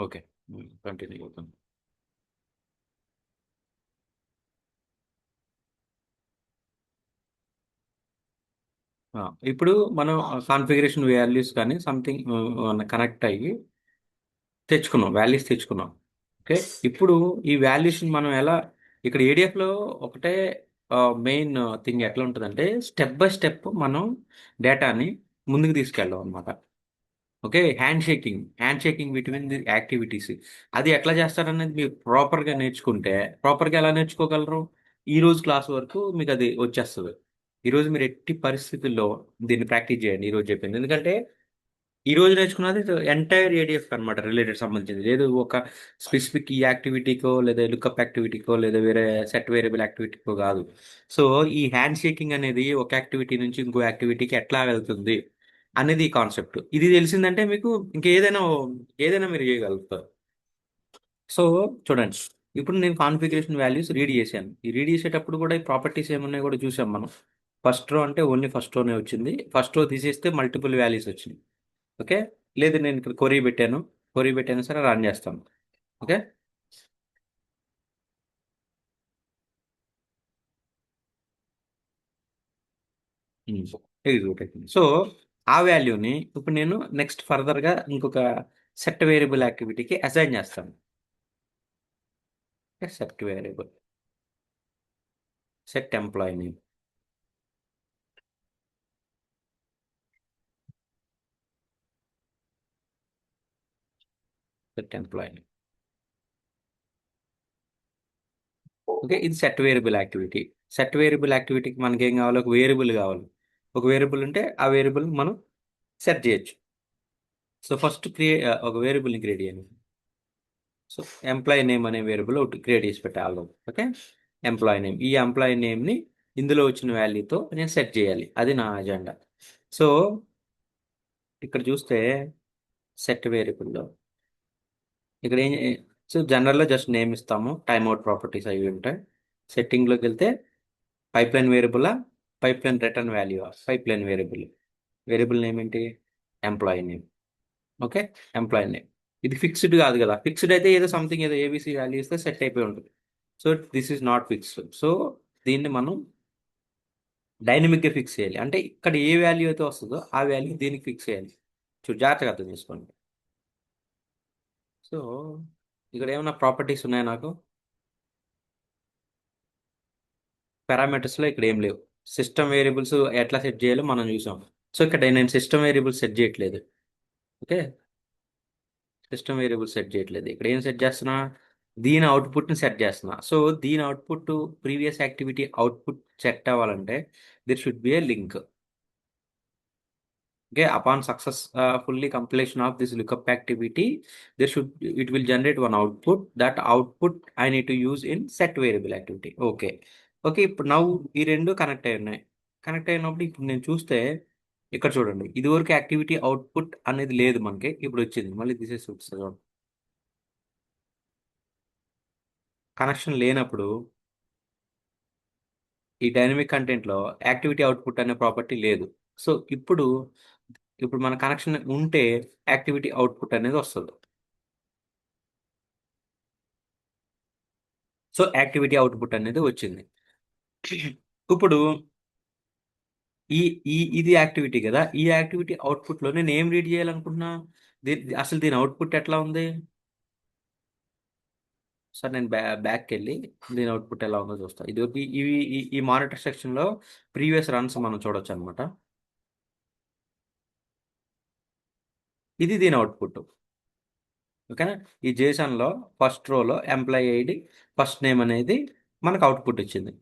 Okay. Continue అవుతాం. ఆ, ఇప్పుడు మనం కాన్ఫిగరేషన్ వాల్యూస్ కానీ సంథింగ్ కనెక్ట్ అయ్యి తెచ్చుకున్నాం, వాల్యూస్ తెచ్చుకున్నాం. ఓకే. ఇప్పుడు ఈ వాల్యూస్ మనం ఎలా, ఇక్కడ ఏడిఎఫ్లో ఒకటే మెయిన్ థింగ్ ఎట్లా ఉంటుందంటే స్టెప్ బై స్టెప్ మనం డేటాని ముందుకు తీసుకెళ్ళాం అనమాట. Okay. Hand shaking between the activities. అది ఎట్లా చేస్తారనేది మీరు ప్రాపర్గా నేర్చుకుంటే, ప్రాపర్గా ఎలా నేర్చుకోగలరు? ఈ రోజు క్లాస్ వరకు మీకు అది వచ్చేస్తుంది. ఈ రోజు మీరు ఎట్టి పరిస్థితుల్లో దీన్ని ప్రాక్టీస్ చేయండి, ఈ రోజు చెప్పింది. ఎందుకంటే ఈ రోజు నేర్చుకున్నది ఎంటైర్ ఏడిఎఫ్ అనమాట, రిలేటెడ్ సంబంధించింది. లేదు ఒక స్పెసిఫిక్ ఈ యాక్టివిటీకో లేదా లుకప్ యాక్టివిటీకో లేదా వేరే సెట్ వేరియబుల్ యాక్టివిటీకో కాదు. సో ఈ హ్యాండ్ షేకింగ్ అనేది ఒక యాక్టివిటీ నుంచి ఇంకో యాక్టివిటీకి ఎట్లా వెళ్తుంది అనేది ఈ కాన్సెప్ట్. ఇది తెలిసిందంటే మీకు ఇంకేదైనా ఏదైనా మీరు చేయగలుగుతారు. సో చూడండి, ఇప్పుడు నేను కాన్ఫిగరేషన్ వాల్యూస్ రీడ్ చేశాను. ఈ రీడ్ చేసేటప్పుడు కూడా ఈ ప్రాపర్టీస్ ఏమున్నాయి కూడా చూసాం మనం. ఫస్ట్ రో అంటే ఓన్లీ ఫస్ట్ రోనే వచ్చింది. ఫస్ట్ రో తీసేస్తే మల్టిపుల్ వాల్యూస్ వచ్చినాయి. ఓకే. లేదు నేను ఇక్కడ కొరీ పెట్టాను సరే, రన్ చేస్తాను. ఓకే. ఎగ్జిక్యూట్ అవుతుంది. సో ఆ వాల్యూని ఇప్పుడు నేను నెక్స్ట్ ఫర్దర్గా ఇంకొక సెట్ వేరియబుల్ యాక్టివిటీకి అసైన్ చేస్తాను. Set variable, set employee name, set employee name. Okay. ఇది set variable activity. Set variable యాక్టివిటీకి మనకి ఏం కావాలి? ఒక వేరియబుల్ కావాలి. ఒక వేరియబుల్ ఉంటే ఆ వేరియబుల్ మనం సెట్ చేయొచ్చు. సో ఫస్ట్ ఒక వేరియబుల్ని క్రియేట్ చేయండి. సో ఎంప్లాయీ నేమ్ అనే వేరియబుల్ ఒకటి క్రియేట్ చేసి పెట్టాలి. ఓకే. ఎంప్లాయీ నేమ్, ఈ ఎంప్లాయీ నేమ్ని ఇందులో వచ్చిన వాల్యూతో నేను సెట్ చేయాలి. అది నా అజెండా. సో ఇక్కడ చూస్తే సెట్ వేరియబుల్లో ఇక్కడ సో జనరల్లో జస్ట్ నేమ్ ఇస్తాము, టైమ్ అవుట్ ప్రాపర్టీస్ అవి ఉంటాయి. సెట్టింగ్లోకి వెళ్తే pipeline variable, pipeline return value, pipeline variable. Variable name ఏంటి? Employee name. Okay. Employee name ఇది ఫిక్స్డ్ కాదు కదా. ఫిక్స్డ్ అయితే ఏదో సంథింగ్ ఏదో ఏబీసీ వాల్యూ ఇస్తే సెట్ అయిపోయి ఉంటుంది. So this is not fixed. So దీన్ని మనం డైనమిక్గా ఫిక్స్ చేయాలి. అంటే ఇక్కడ ఏ వాల్యూ అయితే వస్తుందో ఆ వాల్యూ దీనికి ఫిక్స్ చేయాలి. జాగ్రత్తగా అర్థం చేసుకోండి. సో ఇక్కడ ఏమైనా ప్రాపర్టీస్ ఉన్నాయా నాకు? పారామీటర్స్లో ఇక్కడ ఏం లేవు. సిస్టమ్ వేరియబుల్స్ ఎట్లా సెట్ చేయాలో మనం చూసాం. సో ఇక్కడ నేను సిస్టమ్ వేరియబుల్స్ సెట్ చేయట్లేదు. ఓకే. సిస్టమ్ వేరియబుల్ సెట్ చేయట్లేదు. ఇక్కడ ఏం సెట్ చేస్తున్నా? దీని అవుట్పుట్ని సెట్ చేస్తున్నా. సో దీని output previous activity output set అవ్వాలంటే there should be a link. Okay, upon successfully completion of this lookup activity, it will generate one output. That output I need to use in set variable activity. Okay. Okay. ఇప్పుడు నవ్వు ఈ రెండు connect అయి ఉన్నాయి. Connect అయినప్పుడు ఇప్పుడు నేను చూస్తే ఇక్కడ చూడండి, ఇదివరకు యాక్టివిటీ అవుట్పుట్ అనేది లేదు మనకి, ఇప్పుడు వచ్చింది. మళ్ళీ తీసేసి వస్తుంది చూడండి. కనెక్షన్ లేనప్పుడు ఈ డైనమిక్ కంటెంట్లో యాక్టివిటీ అవుట్పుట్ అనే ప్రాపర్టీ లేదు. సో ఇప్పుడు మన కనెక్షన్ ఉంటే యాక్టివిటీ అవుట్పుట్ అనేది వస్తుంది. సో యాక్టివిటీ అవుట్పుట్ అనేది వచ్చింది. ఇప్పుడు ఈ ఈ ఇది యాక్టివిటీ కదా. ఈ యాక్టివిటీ అవుట్పుట్లో నేను ఏం రీడ్ చేయాలనుకుంటున్నా? అసలు దీని అవుట్పుట్ ఎట్లా ఉంది? సార్ నేను బ్యాక్కి వెళ్ళి దీని అవుట్పుట్ ఎలా ఉందో చూస్తాను. ఇది ఇవి ఈ మానిటర్ సెక్షన్లో ప్రీవియస్ రన్స్ మనం చూడొచ్చు అనమాట. ఇది దీని అవుట్పుట్. ఓకేనా. ఈ జేసన్లో ఫస్ట్ రోలో ఎంప్లాయీ ఐడి, ఫస్ట్ నేమ్ అనేది మనకు అవుట్పుట్ ఇచ్చింది.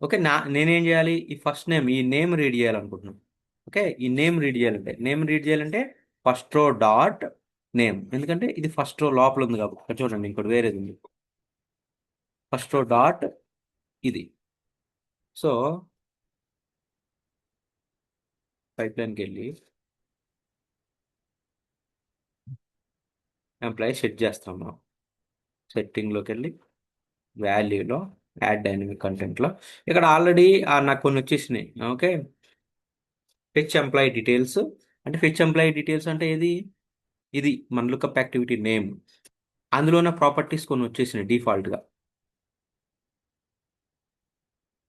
ఓకే. నేనేం చేయాలి? ఈ ఫస్ట్ నేమ్, ఈ నేమ్ రీడ్ చేయాలనుకుంటున్నాను. ఓకే. ఈ నేమ్ రీడ్ చేయాలంటే ఫస్ట్ రో డాట్ నేమ్. ఎందుకంటే ఇది ఫస్ట్ రో లోపల ఉంది కాబట్టి. ఇక్కడ చూడండి, ఇంకోటి వేరేది ఉంది. ఫస్ట్ రో డాట్ ఇది. సో పైప్లైన్కి వెళ్ళి ఎంప్లాయీ సెట్ చేస్తాం మనం. సెట్టింగ్లోకి వెళ్ళి వాల్యూలో యాడ్ డైనమిక్ కంటెంట్లో ఇక్కడ ఆల్రెడీ నాకు కొన్ని వచ్చేసినాయి. ఓకే. Fetch employee details. అంటే ఫెచ్ ఎంప్లాయీ డీటెయిల్స్ అంటే ఇది మన లుకప్ యాక్టివిటీ నేమ్. అందులోనే ప్రాపర్టీస్ కొన్ని వచ్చేసినాయి డిఫాల్ట్గా.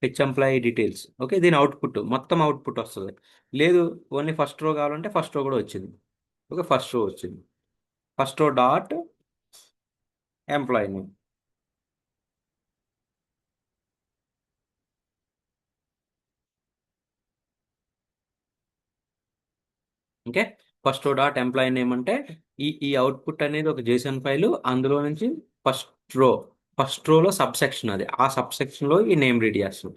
H employee details. ఓకే, దీని అవుట్పుట్ మొత్తం అవుట్పుట్ వస్తుంది. లేదు, ఓన్లీ ఫస్ట్ రో కావాలంటే ఫస్ట్ రో కూడా వచ్చింది. ఓకే, ఫస్ట్ రో వచ్చింది. First row dot employee name. Okay, first row dot employee name అంటే ఈ అవుట్పుట్ అనేది ఒక జేసన్ ఫైలు. అందులో నుంచి ఫస్ట్ రో ఫస్ట్ రోలో సబ్ సెక్షన్, అది ఆ సబ్ సెక్షన్లో ఈ నేమ్ రీడ్ చేస్తాం.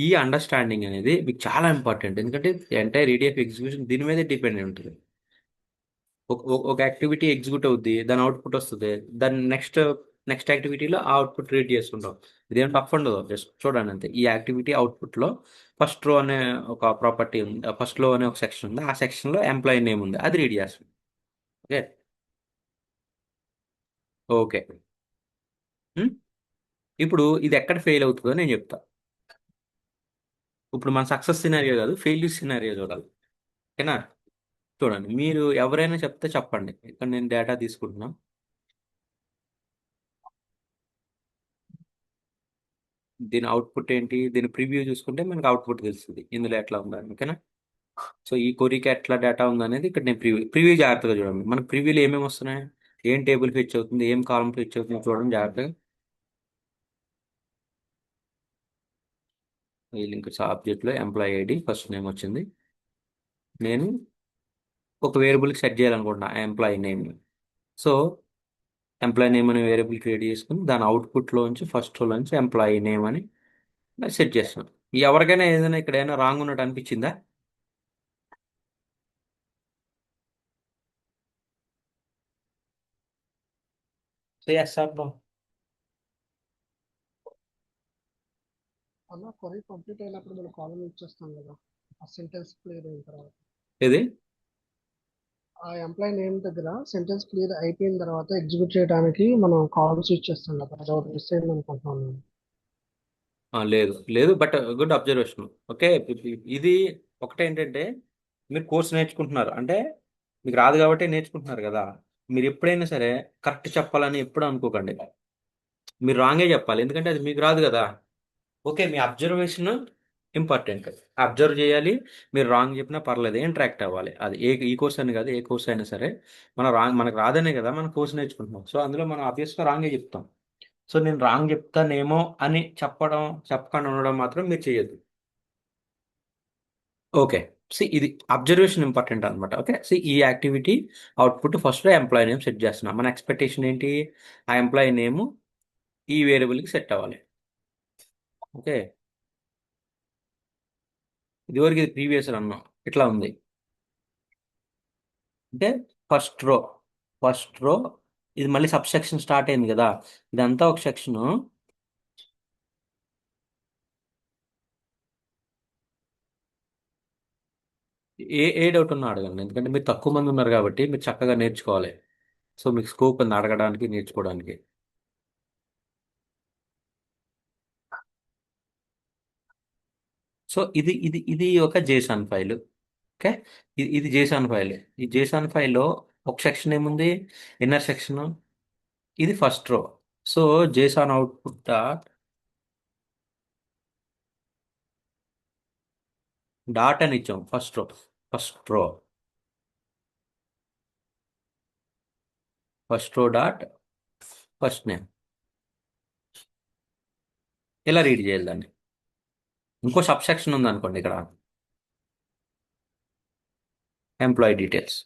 ఈ అండర్స్టాండింగ్ అనేది మీకు చాలా ఇంపార్టెంట్, ఎందుకంటే ఎంటైర్ ఈడిఎఫ్ ఎగ్జిక్యూషన్ దీని మీదే డిపెండ్ ఉంటుంది. ఒక యాక్టివిటీ ఎగ్జిక్యూట్ అవుద్ది, దాని అవుట్పుట్ వస్తుంది. దాని నెక్స్ట్ యాక్టివిటీలో ఆ అవుట్పుట్ రీడ్ చేసుకుంటాం. ఇదేం టఫ్ ఉండదు, జస్ట్ చూడండి అంతే. ఈ యాక్టివిటీ అవుట్పుట్లో ఫస్ట్ రో అనే ఒక ప్రాపర్టీ ఉంది, ఫస్ట్ లో అనే ఒక సెక్షన్ ఉంది. ఆ సెక్షన్లో ఎంప్లాయీ నేమ్ ఉంది, అది రీడ్ చేస్తాం. ఓకే. ఓకే. ఉం? ఇప్పుడు ఇది ఎక్కడ ఫెయిల్ అవుతుందో నేను చెప్తా. ఇప్పుడు మన సక్సెస్ సినారియో కాదు, ఫెయిల్యూర్ సినారియో చూడాలి. ఓకేనా? చూడండి, మీరు ఎవరైనా చెప్తే చెప్పండి. ఇక్కడ నేను డేటా తీసుకుంటున్నా. దీని అవుట్పుట్ ఏంటి, దీని ప్రివ్యూ చూసుకుంటే మనకు అవుట్పుట్ తెలుస్తుంది ఇందులో ఎట్లా ఉందని. ఓకేనా? సో ఈ కొరీకి ఎట్లా డేటా ఉందనేది ఇక్కడ నేను ప్రివ్యూ జాగ్రత్తగా చూడండి. మనకు ప్రివ్యూలో ఏమేమి వస్తున్నాయి, ఏం టేబుల్ ఫెచ్ అవుతుంది, ఏం కాలం ఫెచ్ అవుతుంది చూడండి జాగ్రత్తగా. ఈ లింక్ ఆబ్జెక్ట్లో ఎంప్లాయీ ఐడి ఫస్ట్ నేమ్ వచ్చింది. నేను ఒక వేరియబుల్కి సెట్ చేయాలనుకుంటున్నా employee name. So employee name అనే వేరియబుల్ క్రియేట్ చేసుకుని దాని అవుట్పుట్లోంచి ఫస్ట్ నుంచి ఎంప్లాయీ నేమ్ అని సెట్ చేస్తున్నాను. ఎవరికైనా ఏదైనా ఇక్కడ ఏదైనా రాంగ్ ఉన్నట్టు అనిపించిందా? So yes sir no. అలా క్వరీ కంప్లీట్ అయినప్పుడు మనం కాలం యూజ్ చేస్తాం కదా, ఆ సెంటెన్స్ క్లియర్ అయిన తర్వాత. ఇది ఆ ఎంప్లాయీ నేమ్ దగ్గర సెంటెన్స్ క్లియర్ అయిపోయిన తర్వాత ఎగ్జిక్యూట్ చేయడానికి మనం కాలమ్స్ యూజ్ చేస్తాం కదా, అది ఒకటి మిస్ అయింది అనుకుంటున్నాను నేను. లేదు లేదు, బట్ గుడ్ అబ్జర్వేషన్. ఓకే, ఇది ఒకటే ఏంటంటే, మీరు కోర్స్ నేర్చుకుంటున్నారు అంటే మీకు రాదు కాబట్టి నేర్చుకుంటున్నారు కదా. మీరు ఎప్పుడైనా సరే కరెక్ట్ చెప్పాలని ఎప్పుడు అనుకోకండి. మీరు రాంగే చెప్పాలి, ఎందుకంటే అది మీకు రాదు కదా. ఓకే, మీ అబ్జర్వేషన్ ఇంపార్టెంట్. అబ్జర్వ్ చేయాలి. మీరు రాంగ్ చెప్పినా పర్లేదు, ఇంటరాక్ట్ అవ్వాలి. అది ఈ కోర్స్ అని కాదు, ఏ కోర్స్ అయినా సరే. మనకు రాదనే కదా మనం కోర్స్ నేర్చుకుంటున్నాం. సో అందులో మనం ఆబ్వియస్గా రాంగే చెప్తాం. సో నేను రాంగ్ చెప్తానేమో అని చెప్పకుండా ఉండడం మాత్రం మీరు చేయొద్దు. ఓకే. ఇది అబ్జర్వేషన్ ఇంపార్టెంట్ అనమాట. ఓకే, ఈ activity output first employee name set చేస్తున్నాం. మన ఎక్స్పెక్టేషన్ ఏంటి, ఆ ఎంప్లాయీ నేమ్ ఈ వేరియబుల్కి సెట్ అవ్వాలి. ఓకే, ఇదివరకు ఇది ప్రీవియస్ అన్నాం, ఇట్లా ఉంది. అంటే ఫస్ట్ రో ఫస్ట్ రో ఇది మళ్ళీ సబ్ సెక్షన్ స్టార్ట్ అయింది కదా, ఇదంతా ఒక సెక్షన్. ఏ డౌట్ ఉన్నా అడగండి, ఎందుకంటే మీరు తక్కువ మంది ఉన్నారు కాబట్టి మీరు చక్కగా నేర్చుకోవాలి. సో మీకు స్కోప్ ఉంది అడగడానికి, నేర్చుకోవడానికి. సో ఇది ఒక జేసాన్ ఫైల్. ఓకే, ఇది జేసాన్ ఫైల్. ఈ జేసాన్ ఫైల్లో ఒక సెక్షన్ ఏముంది, ఇన్నర్ సెక్షన్. ఇది first row. So JSON output dot dot అని ఇచ్చాం first row first row dot first name. ఇలా రీడ్ చేయాలి దాన్ని. ఇంకో సబ్ సెక్షన్ ఉంది అనుకోండి ఇక్కడ, ఎంప్లాయీ డీటెయిల్స్.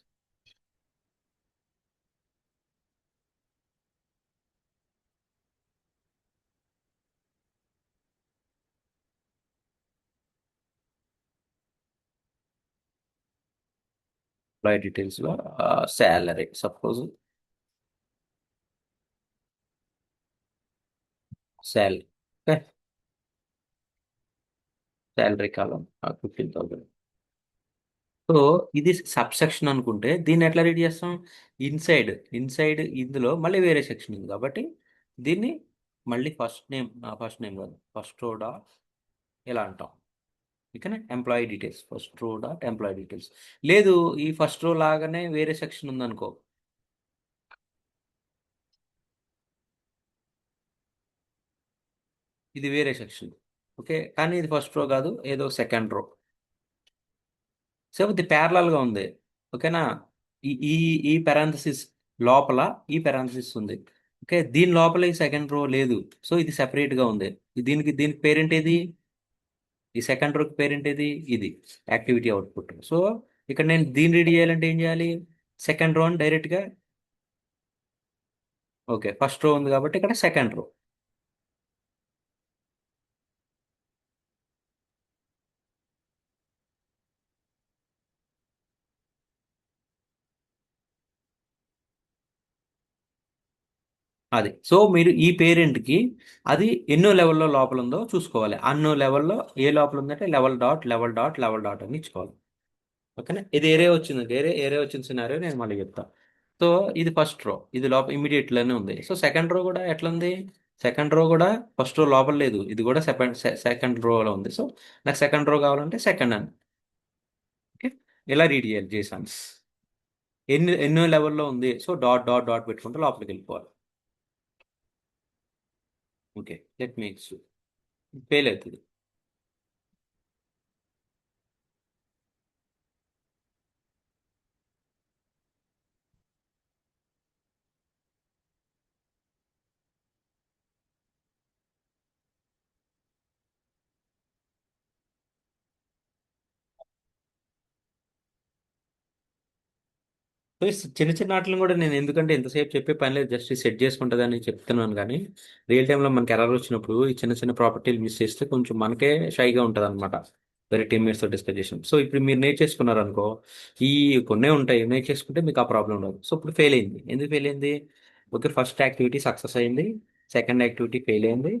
ఎంప్లాయీ డీటెయిల్స్లో salary suppose, salary. Okay, salary column 15,000. So ఇది సబ్ సెక్షన్ అనుకుంటే దీన్ని ఎట్లా రీడ్ చేస్తాం, ఇన్సైడ్ ఇన్సైడ్ ఇందులో మళ్ళీ వేరే సెక్షన్ ఉంది కాబట్టి దీన్ని మళ్ళీ ఫస్ట్ నేమ్ కాదు, ఫస్ట్ రో డాట్ ఇలా అంటాం. ఓకేనా, employee details first row dot employee details. లేదు, ఈ ఫస్ట్ రో లాగానే వేరే సెక్షన్ ఉందనుకో, ఇది వేరే సెక్షన్. ఓకే, కానీ ఇది ఫస్ట్ రో కాదు, ఏదో సెకండ్ రో. సో ఇది parallel గా ఉంది. ఓకేనా. ఈ ఈ ఈ parenthesis లోపల ఈ parenthesis ఉంది. ఓకే, దీని లోపల ఈ సెకండ్ రో లేదు. సో ఇది separate గా ఉంది. దీనికి పేరెంట్ ఏది? ఈ సెకండ్ రోకి పేరెంట్ ఏది? ఇది యాక్టివిటీ అవుట్పుట్. సో ఇక్కడ నేను దీన్ని రీడ్ చేయాలంటే ఏం చేయాలి? సెకండ్ రో అని డైరెక్ట్గా. ఓకే, ఫస్ట్ రో ఉంది కాబట్టి ఇక్కడ సెకండ్ రో. అది. సో మీరు ఈ పేరెంట్కి అది ఎన్నో లెవెల్లో లోపల ఉందో చూసుకోవాలి. అన్నో లెవెల్లో ఏ లోపల ఉందంటే level dot level dot level dot అని ఇచ్చుకోవాలి. ఓకేనా. ఇది ఏరే వచ్చింది, ఏరే వచ్చిన సినారియో నేను మళ్ళీ చెప్తా. సో ఇది ఫస్ట్ రో, ఇది లోపల ఇమీడియట్ లోనే ఉంది. సో సెకండ్ రో కూడా ఎట్లా ఉంది? సెకండ్ రో కూడా ఫస్ట్ రో లోపల లేదు, ఇది కూడా సెకండ్ రోలో ఉంది. సో నాకు సెకండ్ రో కావాలంటే సెకండ్ అని. ఓకే, ఇలా రీడ్ చేయాలి చేసాను. ఎన్నో లెవెల్లో ఉంది, సో డాట్ డాట్ డాట్ పెట్టుకుంటే లోపలికి వెళ్ళిపోవాలి. ఓకే, లెట్ మీ ఫెయిల్ అవుతుంది. సో ఈ చిన్న చిన్న ఆటలను కూడా నేను ఎందుకంటే ఎంతసేపు చెప్పే పని లేదు, జస్ట్ సెట్ చేసుకుంటుందని చెప్తున్నాను. కానీ రియల్ టైంలో మనకి ఎర్రర్ వచ్చినప్పుడు ఈ చిన్న చిన్న ప్రాపర్టీలు మిస్ చేస్తే కొంచెం మనకే షైగా ఉంటుంది అనమాట. వేరే టీమ్మేట్స్తో డిస్కస్ చేసాం. సో ఇప్పుడు మీరు నేర్చేసుకున్నారు అనుకో, ఈ కొన్నే ఉంటాయి, నేర్చేసుకుంటే మీకు ఆ ప్రాబ్లం ఉండదు. సో ఇప్పుడు ఫెయిల్ అయింది, ఎందుకు ఫెయిల్ అయింది? ఓకే, ఫస్ట్ యాక్టివిటీ సక్సెస్ అయింది, సెకండ్ యాక్టివిటీ ఫెయిల్ అయింది.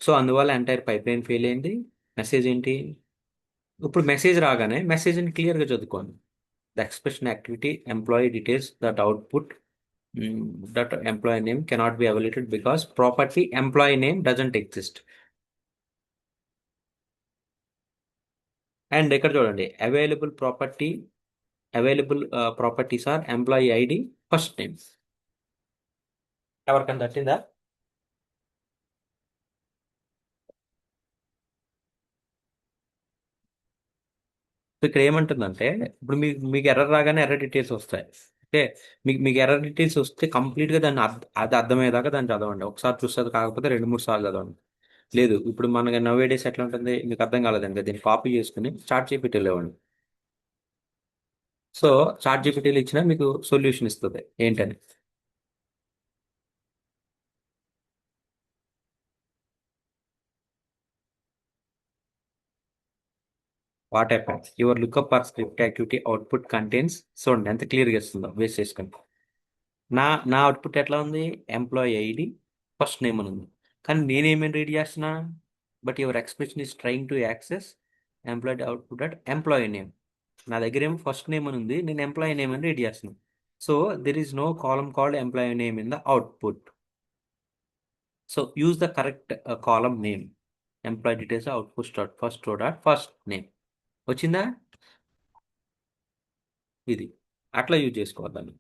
సో అందువల్ల ఎంటైర్ పైప్ లైన్ ఫెయిల్ అయింది. మెసేజ్ ఏంటి? ఇప్పుడు మెసేజ్ రాగానే మెసేజ్ని క్లియర్గా చదువుకోండి. The expression activity employee details that output, that employee name cannot be evaluated because property employee name doesn't exist. And ఇక్కడ చూడండి, available properties are employee ID, first name. ఎవరికైనా తట్టిందా? సో ఇక్కడ ఏమంటుందంటే, ఇప్పుడు మీకు ఎర్రర్ రాగానే ఎర్రర్ డీటెయిల్స్ వస్తాయి. ఓకే, మీకు ఎర్రర్ డీటెయిల్స్ వస్తే కంప్లీట్గా దాన్ని అది అర్థమయ్యేదాకా దాన్ని చదవండి. ఒకసారి చూస్తుంది కాకపోతే రెండు మూడు సార్లు చదవండి. లేదు, ఇప్పుడు మనకి నవ్వే డేస్ ఎట్లా ఉంటుంది, మీకు అర్థం కాలేదండి, దీన్ని కాపీ చేసుకుని చాట్ జీపీటీలో ఇవ్వండి. సో చాట్ జీపీటీలో ఇచ్చినా మీకు సొల్యూషన్ ఇస్తుంది ఏంటని. What happens your lookup or script activity output contains. చూడండి ఎంత క్లియర్గా ఇస్తుందో బేస్ చేసుకుని. నా నా అవుట్పుట్ ఎట్లా ఉంది? ఎంప్లాయీ ఐడి, ఫస్ట్ నేమ్ అని ఉంది. కానీ నేనేమేమి రీడ్ చేస్తున్నా? But your expression is trying to access employee output at employee name. నా దగ్గర ఏమో ఫస్ట్ నేమ్ అని ఉంది, నేను ఎంప్లాయీ నేమ్ అని రీడ్ చేస్తున్నాను. So there is no column called employee name in the output. So use the correct column name. Employee details output dot first row dot first name. వచ్చిందా? ఇది అట్లా use చేసుకోవాలి దాన్ని.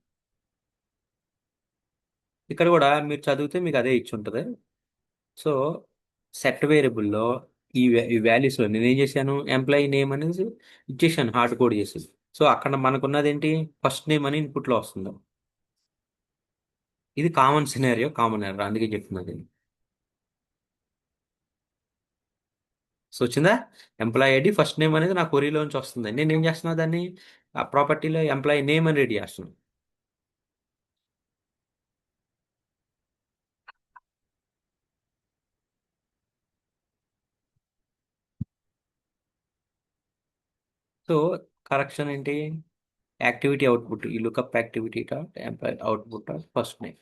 ఇక్కడ కూడా మీరు చదివితే మీకు అదే ఇచ్చి ఉంటుంది. సో సెట్ వేరియబుల్లో ఈ వాల్యూస్లో నేను ఏం చేశాను? ఎంప్లాయీ నేమ్ అనేది ఇచ్చేసాను, హార్డ్ కోడ్ చేసి. సో అక్కడ మనకున్నది ఏంటి? ఫస్ట్ నేమ్ అని ఇన్పుట్లో వస్తుంది. ఇది కామన్ సినారియో, కామన్ ఎర్రర్, అందుకే చెప్తున్నది. సో వచ్చిందా? ఎంప్లాయీ ఐడి ఫస్ట్ నేమ్ అనేది నా కొరీలోంచి వస్తుంది, నేను ఏం చేస్తున్నా దాన్ని ఆ ప్రాపర్టీలో ఎంప్లాయీ నేమ్ అని రెడీ చేస్తున్నాను. సో కరెక్షన్ ఏంటి? యాక్టివిటీ అవుట్పుట్, ఈ lookup activity dot employee output dot first name.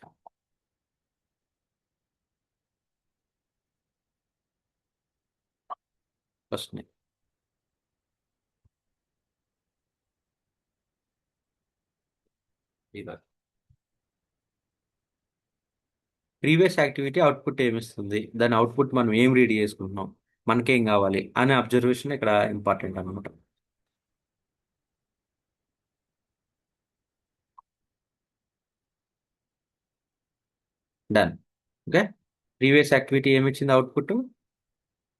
First name ఇలా. ప్రీవియస్ యాక్టివిటీ అవుట్పుట్ ఏమిస్తుంది, దాని అవుట్పుట్ మనం ఏం రీడ్ చేసుకుంటున్నాం, మనకేం కావాలి అనే అబ్జర్వేషన్ ఇక్కడ ఇంపార్టెంట్ అనమాట. డన్. ఓకే, ప్రీవియస్ యాక్టివిటీ ఏమి ఇచ్చింది అవుట్పుట్?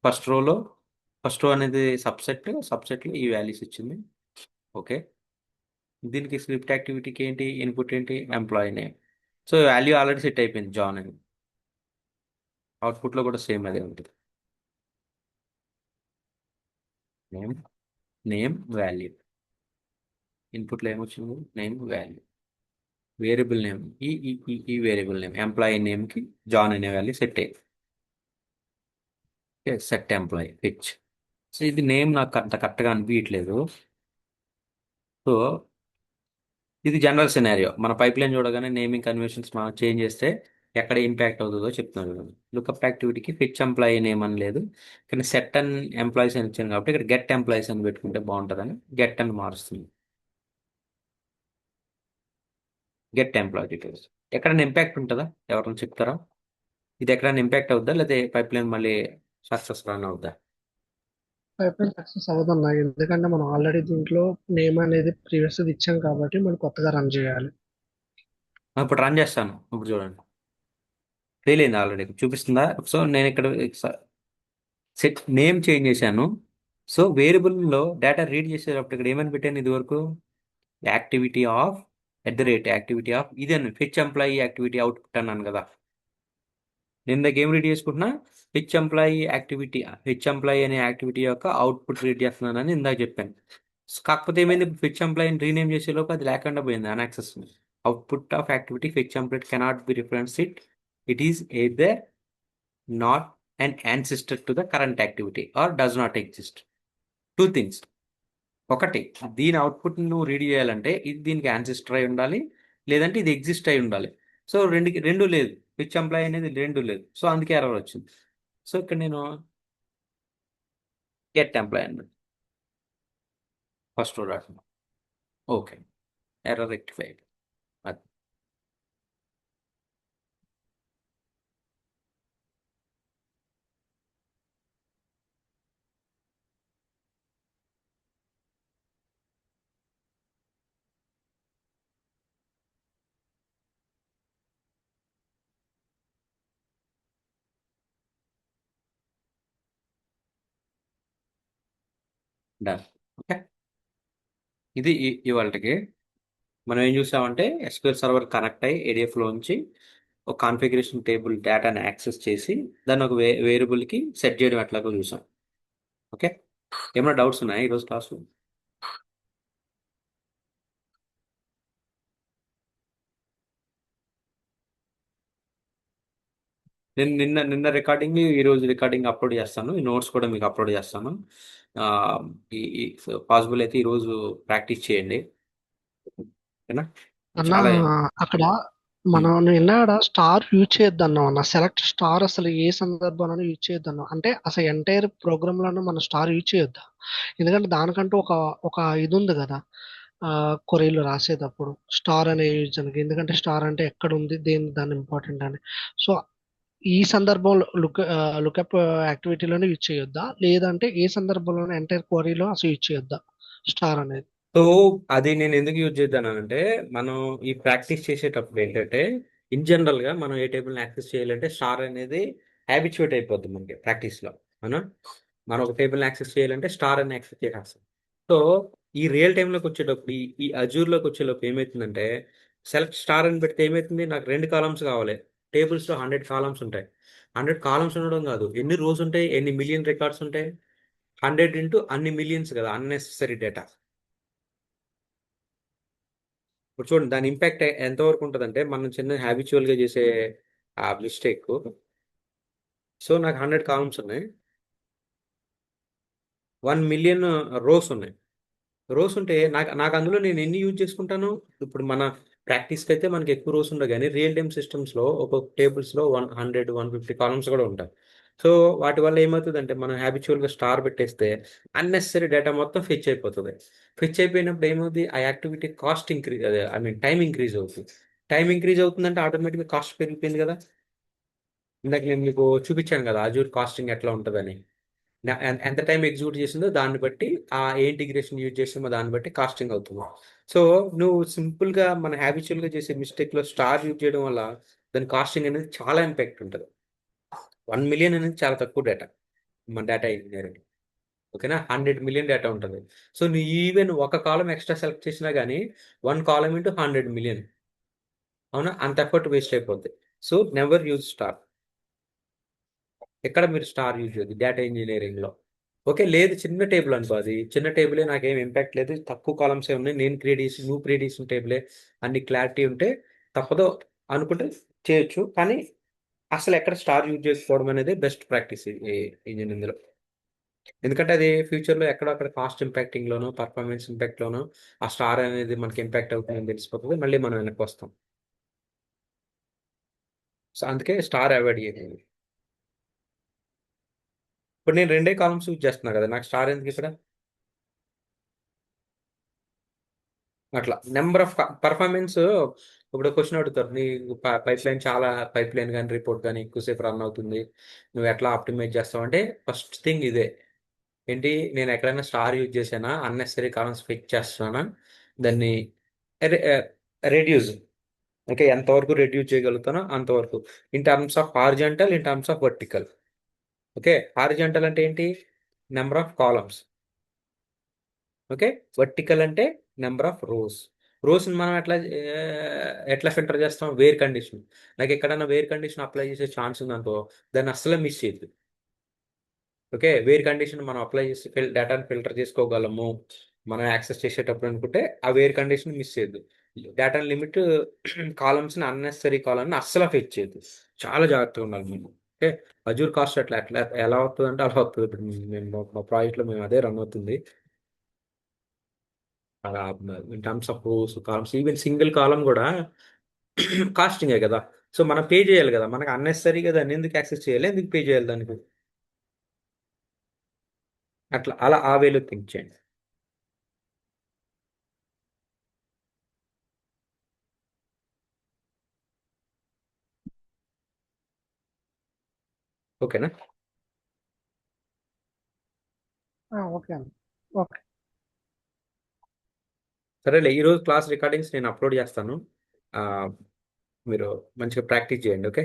ఫస్ట్ రో అనేది సబ్సెట్లో ఈ వాల్యూస్ ఇచ్చింది. ఓకే, దీనికి స్క్రిప్ట్ యాక్టివిటీకి ఏంటి ఇన్పుట్ ఏంటి employee name. So value already set అయిపోయింది జాన్ అని. అవుట్పుట్లో కూడా సేమ్ అదే ఉంటుంది. Name name value. ఇన్పుట్లో ఏమొచ్చింది నేమ్ వాల్యూ. వేరియబుల్ నేమ్ ఈ వేరియబుల్ నేమ్ ఎంప్లాయీ నేమ్కి జాన్ అనే వాల్యూ సెట్ అయ్యింది. Set employee pitch. సో ఇది నేమ్ నాకు అంత కరెక్ట్గా అనిపించట్లేదు. సో ఇది జనరల్ సినారియో. మన పైప్ లైన్ చూడగానే నేమింగ్ కన్వెన్షన్స్ మనం చేంజ్ చేస్తే ఎక్కడ ఇంపాక్ట్ అవుతుందో చెప్తున్నాను. లుకప్ యాక్టివిటీకి ఫిచ్ ఎంప్లాయీ నేమ్ అని లేదు, కానీ సెట్ అండ్ ఎంప్లాయీస్ అని ఇచ్చాను కాబట్టి ఇక్కడ గెట్ ఎంప్లాయీస్ అని పెట్టుకుంటే బాగుంటుందని గెట్ అని మారుస్తుంది. Get employee details. ఎక్కడైనా ఇంపాక్ట్ ఉంటుందా? ఎవరైనా చెప్తారా? ఇది ఎక్కడైనా ఇంపాక్ట్ అవుద్దా, లేదా పైప్ లైన్ మళ్ళీ సక్సెస్ రన్ అవుద్దా? పైప్లైన్ సక్సెస్ అవ్వదన్నా, ఎందుకంటే మనం ఆల్రెడీ దీంట్లో నేమ్ అనేది ప్రీవియస్ ఇచ్చాం కాబట్టి మనం కొత్తగా రన్ చేయాలి. ఇప్పుడు రన్ చేస్తాను. ఇప్పుడు చూడండి, ఫెయిల్ అయింది ఆల్రెడీ చూపిస్తుందా? సో నేను ఇక్కడ సెట్ నేమ్ చేంజ్ చేశాను. సో వేరియబుల్లో డేటా రీడ్ చేసేటప్పుడు ఇక్కడ ఏమని పెట్టాను ఇది వరకు? యాక్టివిటీ ఆఫ్ యాక్టివిటీ ఆఫ్ ఇది అని ఫిచ్ ఎంప్లాయీ యాక్టివిటీ అవుట్పుట్ అన్నాను కదా. నేను ఇందాక ఏం రీడ్ చేసుకుంటున్నా? ఫిచ్ ఎంప్లాయీ అనే యాక్టివిటీ యొక్క అవుట్పుట్ రీడ్ చేస్తున్నానని ఇందాక చెప్పాను. కాకపోతే ఏమైంది, ఫిచ్ ఎంప్లాయీని రీనేమ్ చేసేలోపు అది లేకుండా పోయింది unaccess. Output of activity fetch employee cannot be reference it is either not an ancestor to the current activity or does not exist. Two things. ఒకటి, దీని అవుట్పుట్ నువ్వు రీడ్ చేయాలంటే ఇది దీనికి యాన్సిస్టర్ అయి ఉండాలి, లేదంటే ఇది ఎగ్జిస్ట్ అయి ఉండాలి. సో రెండు లేదు, పిచ్ ఎంప్లాయీ అనేది రెండు లేదు. సో అందుకే ఎర్రర్ వచ్చింది. సో ఇక్కడ నేను గెట్ ఎంప్లాయీ అన్నది ఫస్ట్ రాసిన. Okay, error rectified. అది డన్. ఓకే, ఇది ఇవాళకి మనం ఏం చూసామంటే ఎస్క్యూఎల్ సర్వర్ కనెక్ట్ అయ్యి ఏడిఎఫ్లోంచి ఒక కాన్ఫిగరేషన్ టేబుల్ డేటాని యాక్సెస్ చేసి దాన్ని ఒక వేరియబుల్కి సెట్ చేయడం ఎట్లాగో చూసాం. ఓకే, ఏమైనా డౌట్స్ ఉన్నాయా ఈరోజు క్లాసు? నేను నిన్న నిన్న రికార్డింగ్ ఈరోజు రికార్డింగ్ అప్లోడ్ చేస్తాను. ఈ నోట్స్ కూడా మీకు అప్లోడ్ చేస్తాను. ఆ, ఈ పాసిబుల్ అయితే ఈరోజు ప్రాక్టీస్ చేయండి. ఓకేనా? అన్న, చాలా అక్కడ ఉమ్, మనం నిన్న స్టార్ యూజ్ చేయొద్దన్నాం అన్న. సెలెక్ట్ స్టార్ అసలు ఏ సందర్భంలోనూ యూజ్ చేయొద్దన్నాం. అంటే అసలు ఎంటైర్ ప్రోగ్రామ్ లోనూ మనం స్టార్ యూజ్ చేయొద్దా? ఎందుకంటే దానికంటూ ఒక ఒక ఇది ఉంది కదా. కొరీలు రాసేటప్పుడు స్టార్ అనే యూజ్ అనకి, ఎందుకంటే స్టార్ అంటే ఎక్కడ ఉంది, దాని ఇంపార్టెంట్ అని. సో ఈ సందర్భంలో లుకప్ యాక్టివిటీలోనే యూజ్ చేయొద్దా, లేదంటే ఏ సందర్భంలోనే ఎంటైర్ క్వరీలో అసలు యూజ్ చేయొద్దా స్టార్ అనేది? సో అది నేను ఎందుకు యూజ్ చేద్దానంటే, మనం ఈ ప్రాక్టీస్ చేసేటప్పుడు ఏంటంటే ఇన్ జనరల్ గా మనం ఏ టేబుల్ యాక్సెస్ చేయాలంటే స్టార్ అనేది హ్యాబిచుయేట్ అయిపోద్ది మనకి ప్రాక్టీస్ లో. అవునా? మనం ఒక టేబుల్ యాక్సెస్ చేయాలంటే స్టార్ అని యాక్సెస్ చేసేస్తాం. సో ఈ రియల్ టైంలోకి వచ్చేటప్పుడు ఈ అజూర్లోకి వచ్చేలోపు ఏమవుతుందంటే, సెలెక్ట్ స్టార్ అని పెడితే ఏమవుతుంది, నాకు 2 కాలమ్స్ కావాలి. టేబుల్స్లో 100 కాలమ్స్ ఉంటాయి. 100 కాలమ్స్ ఉండడం కాదు, ఎన్ని రోస్ ఉంటాయి, ఎన్ని మిలియన్ రికార్డ్స్ ఉంటాయి. 100 ఇంటూ అన్ని మిలియన్స్ కదా, అన్నెసెసరీ డేటా. ఇప్పుడు చూడండి దాని ఇంపాక్ట్ ఎంతవరకు ఉంటుందంటే, మనం చిన్న హ్యాబిచువల్గా చేసే ఆ మిస్టేక్. సో నాకు 100 కాలమ్స్ ఉన్నాయి, 1 మిలియన్ రోస్ ఉన్నాయి. రోస్ ఉంటే నాకు నాకు అందులో నేను ఎన్ని యూజ్ చేసుకుంటాను? ఇప్పుడు మన ప్రాక్టీస్కి అయితే మనకి ఎక్కువ రోస్ ఉండవు, కానీ రియల్ టైమ్ సిస్టమ్స్లో ఒక్కొక్క టేబుల్స్లో 100 150 కాలమ్స్ కూడా ఉంటాయి. సో వాటి వల్ల ఏమవుతుందంటే, మనం హ్యాబిచువల్గా స్టార్ పెట్టేస్తే అన్నెసరీ డేటా మొత్తం ఫెచ్ అయిపోతుంది. ఫెచ్ అయిపోయినప్పుడు ఏమవుతుంది, ఆ యాక్టివిటీ కాస్ట్ ఇంక్రీజ్, అదే ఐ మీన్ టైం ఇంక్రీజ్ అవుతుంది. టైం ఇంక్రీజ్ అవుతుందంటే ఆటోమేటిక్గా కాస్ట్ పెరిగిపోయింది కదా. ఇందాక నేను మీకు చూపించాను కదా అజూర్ కాస్టింగ్ ఎట్లా ఉంటుందని. ఎంత టైం ఎగ్జిక్యూట్ చేసిందో దాన్ని బట్టి, ఆ ఏ ఇంటిగ్రేషన్ యూజ్ చేసామో దాన్ని బట్టి కాస్టింగ్ అవుతుంది. సో నువ్వు సింపుల్గా మన హ్యాబిచువల్గా చేసే మిస్టేక్లో స్టార్ యూజ్ చేయడం వల్ల దాని కాస్టింగ్ అనేది చాలా ఇంపాక్ట్ ఉంటుంది. 1 మిలియన్ అనేది చాలా తక్కువ డేటా. మన డేటా ఇంజనీరింగ్. ఓకేనా, 100 మిలియన్ డేటా ఉంటుంది. సో నువ్వు ఈవెన్ ఒక కాలం ఎక్స్ట్రా సెలెక్ట్ చేసినా కానీ 1 కాలం ఇంటూ 100 మిలియన్, అవునా, అంత ఎఫర్ట్ వేస్ట్ అయిపోద్ది. So never use star. ఎక్కడ మీరు స్టార్ యూజ్ చేయదు డేటా ఇంజనీరింగ్లో. ఓకే, లేదు చిన్న టేబుల్ అనుకో, అది చిన్న టేబులే, నాకేం ఇంపాక్ట్ లేదు, తక్కువ కాలమ్స్ ఏ ఉన్నాయి, నేను క్రియేట్ చేసి నువ్వు క్రియేట్ చేసిన టేబులే, అన్ని క్లారిటీ ఉంటే తప్పదు అనుకుంటే చేయొచ్చు. కానీ అసలు ఎక్కడ స్టార్ యూజ్ చేసుకోవడం అనేది బెస్ట్ ప్రాక్టీస్ ఇంజనీరింగ్లో. ఎందుకంటే అది ఫ్యూచర్లో ఎక్కడో అక్కడ కాస్ట్ ఇంపాక్టింగ్లోనో పర్ఫార్మెన్స్ ఇంపాక్ట్లోనో ఆ స్టార్ అనేది మనకి ఇంపాక్ట్ అవుతుందని తెలిసిపోతుంది, మళ్ళీ మనం వెనక్కి వస్తాం. సో అందుకే స్టార్ అవాయిడ్ చేయాలి. ఇప్పుడు నేను రెండే కాలమ్స్ యూజ్ చేస్తున్నా కదా, నాకు స్టార్ ఎందుకు ఇక్కడ? అట్లా నెంబర్ ఆఫ్ పర్ఫార్మెన్స్. ఇప్పుడు క్వశ్చన్ అడుగుతారు, నీ పైప్ లైన్ చాలా, పైప్ లైన్ కానీ రిపోర్ట్ కానీ ఎక్కువసేపు రన్ అవుతుంది, నువ్వు ఎట్లా ఆప్టిమైజ్ చేస్తావు అంటే ఫస్ట్ థింగ్ ఇదే. ఏంటి, నేను ఎక్కడైనా స్టార్ యూజ్ చేసానా, అన్నెసరీ కాలమ్స్ ఫిక్ చేస్తున్నానా, దాన్ని రెడ్యూస్. ఓకే, ఎంతవరకు రెడ్యూస్ చేయగలుగుతానో అంతవరకు, in terms of horizontal, in terms of vertical. Okay, horizontal అంటే ఏంటి, number of columns. Okay, vertical అంటే నెంబర్ ఆఫ్ రోస్. రోస్ని మనం ఎట్లా ఫిల్టర్ చేస్తాం, వేర్ కండిషన్. నాకు ఎక్కడైనా వేర్ కండిషన్ అప్లై చేసే ఛాన్స్ ఉందనుకో, దాన్ని అస్సలే మిస్ చేయదు. ఓకే, వేర్ కండిషన్ మనం అప్లై చేసి డేటాను ఫిల్టర్ చేసుకోగలము మనం యాక్సెస్ చేసేటప్పుడు అనుకుంటే, ఆ వేర్ కండిషన్ మిస్ చేయదు. డేటా లిమిట్ కాలమ్స్ని అన్నెసరీ కాలమ్ని అస్సలు ఫెచ్ చేయదు. చాలా జాగ్రత్తగా ఉండాలి మేము. ఓకే, అజూర్ కాస్ట్ అట్లా ఎట్లా ఎలా అవుతుంది అంటే అలా అవుతుంది. ఇప్పుడు మేము మా ప్రాజెక్ట్లో మేము అదే రన్ అవుతుంది. అలా in terms of rows columns, even single కాలం కూడా కాస్టింగే కదా. సో మనం పే చేయాలి కదా, మనకు అన్నెసరీగా దాన్ని ఎందుకు యాక్సెస్ చేయాలి, ఎందుకు పే చేయాలి దానికి? అట్లా అలా ఆ వేలో థింక్ చేయండి. ఓకేనా? ఓకే అండి. ఓకే. సరేలే, ఈరోజు క్లాస్ రికార్డింగ్స్ నేను అప్లోడ్ చేస్తాను. ఆ, మీరు మంచిగా ప్రాక్టీస్ చేయండి. ఓకే.